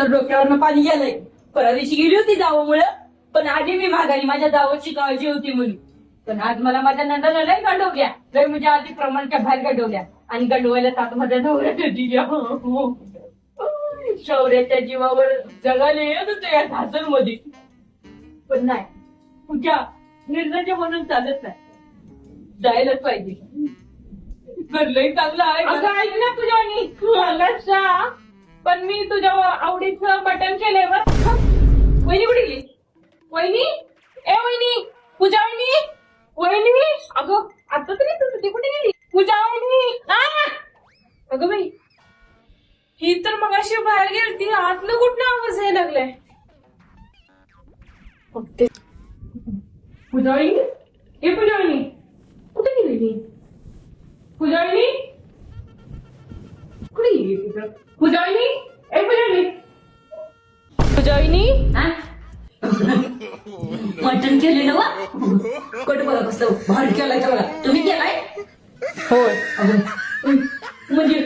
तर डोक्यावरनं पाणी गेलंय. परवा दिवशी गेली होती जावमुळं, पण आधी मी माघारी माझ्या जावची काळजी होती म्हणून. पण आज मला माझ्या नंदाला लय गंडवल्या, लय म्हणजे आधी प्रमाणच्या बाहेर गंडवल्या आणि गंडवायला तात माझ्या नवऱ्याच्या दिल्या. शौर्याच्या जीवावर जगायला येत होतं या घासल मध्ये. पण नाही, तुझ्या निर्णय म्हणून चालत नाही, जायलाच पाहिजे. लय चांगलं आहे. अगं ऐक ना पूजावानी, मला पण मी तुझ्या आवडीचं बटन केलंय बरं. वहिनी कुठे गेली? वहिनी, ए वहिनी, पूजा वहिनी, वहिनी. अगं आता तरी तुझी कुठे गेली? पूजा वहिनी. अगं बाई, ही तर मगाशी बाहेर गेलती, आतनं कुठनं आवाज यायला लागलाय? पूजा वहिनी, ए पूजा वहिनी, कुठे गेली ती? पूजा वहिनी कुठे गेली तिथं? पूजा वहिनी, ए पूजा वहिनी, पूजा वहिनी. मटण केले ना वा, कट बघा कसं भारी केलाय तेवढा. तुम्ही केलाय? होय. म्हणजे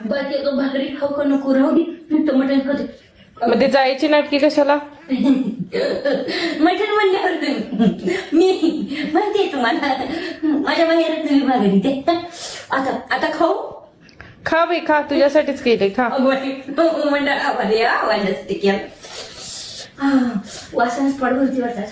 बाकी तो भाकरी खाऊ का नको राहू दे, नुसतं मटण खाते. मध्ये जायची नाटकी कशाला? मटण म्हणल्यावर तुम्ही, मी माहितीये तुम्हाला, माझ्या बाहेर तुम्ही भाकरी ते. आता खाऊ? खा बाई खा, तुझ्यासाठीच केले, खा. मंडळ आवाज केलं वासनच पड भरती वाटतात.